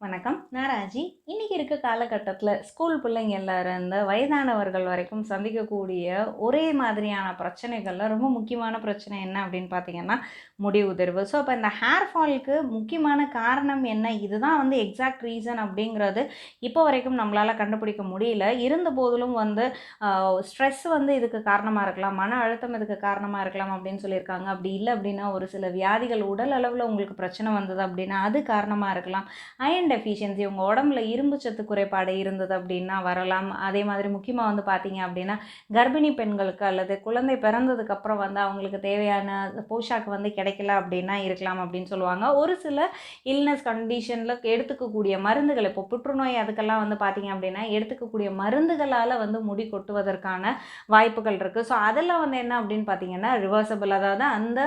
வணக்கம். நான் ராஜி. இன்னைக்கு இருக்க காலகட்டத்தில ஸ்கூல் பிள்ளைங்க எல்லாரும் இந்த வயதானவர்கள் வரைக்கும் சந்திக்கக்கூடிய ஒரே மாதிரியான பிரச்சனைகள்ல ரொம்ப முக்கியமான பிரச்சனை என்ன அப்படின்னு பார்த்தீங்கன்னா, முடி உதிர்வு. ஸோ, அப்ப இந்த ஹேர் ஃபால்க்கு முக்கியமான காரணம் என்ன? இதுதான் எக்ஸாக்ட் ரீசன் அப்படிங்கிறது இப்போ வரைக்கும் நம்மளால கண்டுபிடிக்க முடியல. இருந்த போதிலும் அ ஸ்ட்ரெஸ் இதுக்கு காரணமா இருக்கலாம். மன அழுத்தம் இதுக்கு காரணமா இருக்கலாம் அப்படின்னு சொல்லியிருக்காங்க. அப்படி இல்ல அப்படின்னா, ஒரு சில வியாதிகள் உடல் அளவுல உங்களுக்கு பிரச்சனை வந்தது அப்படின்னா, அது காரணமா இருக்கலாம். அயர்ன் டெஃபிஷியன்சி உங்கள் உடம்புல இரும்பு சத்து குறைபாடு இருந்தது அப்படின்னா வரலாம். அதே மாதிரி முக்கியமாக பார்த்தீங்க அப்படின்னா கர்ப்பிணி பெண்களுக்கு அல்லது குழந்தை பிறந்ததுக்கப்புறம் அவங்களுக்கு தேவையான போஷாக்கு கிடைக்கல அப்படின்னா இருக்கலாம் அப்படின்னு சொல்லுவாங்க. ஒரு சில இல்னஸ் கண்டிஷனில் எடுத்துக்கக்கூடிய மருந்துகள் இப்போ புற்றுநோய் அதுக்கெல்லாம் பார்த்தீங்க அப்படின்னா எடுத்துக்கக்கூடிய மருந்துகளால் முடி கொட்டுவதற்கான வாய்ப்புகள் இருக்குது. ஸோ அதெல்லாம் என்ன அப்படின்னு பார்த்தீங்கன்னா ரிவர்சபிள், அதாவது அந்த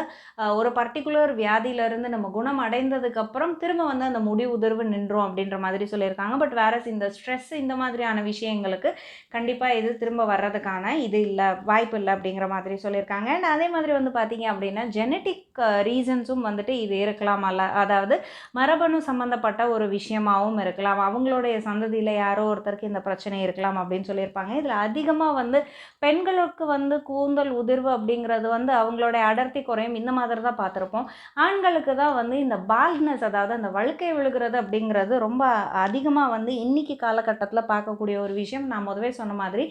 ஒரு பர்டிகுலர் வியாதியிலிருந்து நம்ம குணம் அடைந்ததுக்கப்புறம் திரும்ப அந்த முடி உதிர்வு நின்றும் அப்படின்ற மாதிரி சொல்லியிருக்காங்க. பட் வேற இந்த ஸ்ட்ரெஸ் இந்த மாதிரியான விஷயங்களுக்கு கண்டிப்பாக இது திரும்ப வர்றதுக்கான இது இல்லை, வாய்ப்பு இல்லை அப்படிங்கிற மாதிரி சொல்லியிருக்காங்க. அண்ட் அதே மாதிரி பார்த்தீங்க அப்படின்னா ஜெனட்டிக் ரீசன்ஸும் இது இருக்கலாம். அதாவது மரபணு சம்மந்தப்பட்ட ஒரு விஷயமாகவும் இருக்கலாம். அவங்களுடைய சந்ததியில் யாரோ ஒருத்தருக்கு இந்த பிரச்சனை இருக்கலாம் அப்படின்னு சொல்லியிருப்பாங்க. இதில் அதிகமாக பெண்களுக்கு கூந்தல் உதிர்வு அப்படிங்கிறது அவங்களுடைய அடர்த்தி குறையும் இந்த மாதிரி தான் பார்த்துருப்போம். ஆண்களுக்கு தான் இந்த பால்ட்னஸ், அதாவது அந்த வழுக்கை விழுகிறது அப்படிங்கிறது ரொம்ப அதிகமாக இன்னைக்கு காலகட்டத்தில் பார்க்கக்கூடிய ஒரு விஷயம். நான் முதவே சொன்ன மாதிரி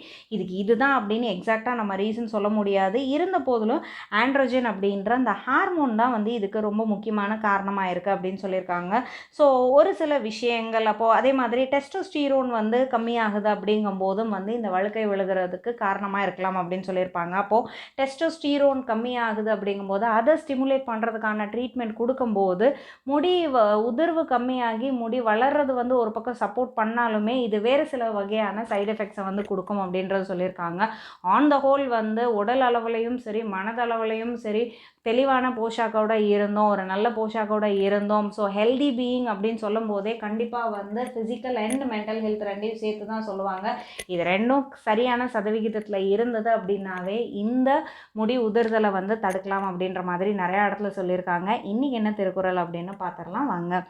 இதுதான் அப்படின்னு எக்ஸாக்டாக நம்ம ரீசன் சொல்ல முடியாது. இருந்த போதிலும் ஆண்ட்ரோஜன் அப்படின்ற அந்த ஹார்மோன் தான் இதுக்கு ரொம்ப முக்கியமான காரணமாக இருக்குது அப்படின்னு சொல்லியிருக்காங்க. ஸோ ஒரு சில விஷயங்கள் அப்போது அதே மாதிரி டெஸ்டோஸ்டீரோன் கம்மியாகுது அப்படிங்கும்போதும் இந்த வழுக்கை விழுகிறதுக்கு காரணமாக இருக்கலாம் அப்படின்னு சொல்லியிருப்பாங்க. அப்போது டெஸ்டோஸ்டீரோன் கம்மியாகுது அப்படிங்கும்போது அதை ஸ்டிமுலேட் பண்ணுறதுக்கான ட்ரீட்மெண்ட் கொடுக்கும்போது முடி உதிர்வு கம்மியாகி முடி வளர்றது ஒரு பக்கம் சப்போர்ட் பண்ணாலுமே இது வேறு சில வகையான சைடு எஃபெக்ட்ஸை கொடுக்கும் அப்படின்றது சொல்லியிருக்காங்க. ஆன் த ஹோல் உடல் அளவுலையும் சரி மனதளவுலையும் சரி தெளிவான போஷாக்கோட இருந்தோம், ஒரு நல்ல போஷாக்கோட இருந்தோம். ஸோ ஹெல்தி பீயிங் அப்படின்னு சொல்லும் போதே கண்டிப்பாக ஃபிசிக்கல் அண்ட் மென்டல் ஹெல்த் ரெண்டையும் சேர்த்து தான் சொல்லுவாங்க. இது ரெண்டும் சரியான சதவிகிதத்தில் இருந்தது அப்படின்னாவே இந்த முடி உதிர்தலை தடுக்கலாம் அப்படின்ற மாதிரி நிறையா இடத்துல சொல்லியிருக்காங்க. இன்றைக்கி என்ன திருக்குறள் அப்படின்னு பார்த்துடலாம் வாங்க.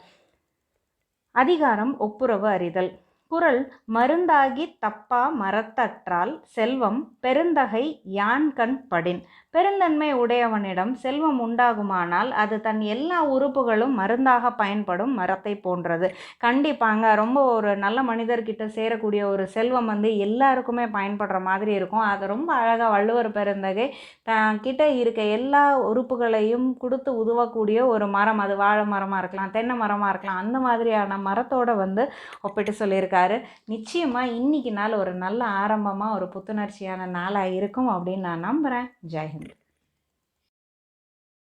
அதிகாரம் ஒப்புரவு அறிதல். குறள் மருந்தாகி தப்பா மரத்தற்றால் செல்வம் பெருந்தகை யான்கண் படின். பெருந்தன்மை உடையவனிடம் செல்வம் உண்டாகுமானால் அது தன் எல்லா உறுப்புகளும் மருந்தாக பயன்படும் மரத்தை போன்றது. கண்டிப்பாங்க ரொம்ப ஒரு நல்ல மனிதர்கிட்ட சேரக்கூடிய ஒரு செல்வம் எல்லாருக்குமே பயன்படுற மாதிரி இருக்கும். அதை ரொம்ப அழகாக வள்ளுவர் பெருந்தகை கிட்ட இருக்க எல்லா உறுப்புகளையும் கொடுத்து உதவக்கூடிய ஒரு மரம், அது வாழை மரமாக இருக்கலாம், தென்னை மரமாக இருக்கலாம், அந்த மாதிரியான மரத்தோட ஒப்பிட்டு சொல்லியிருக்காரு. நிச்சயமாக இன்னைக்கு நாள் ஒரு நல்ல ஆரம்பமாக ஒரு புத்துணர்ச்சியான நாளாக இருக்கும் அப்படின்னு நான் நம்புகிறேன். ஜெய் ஹிந்த்.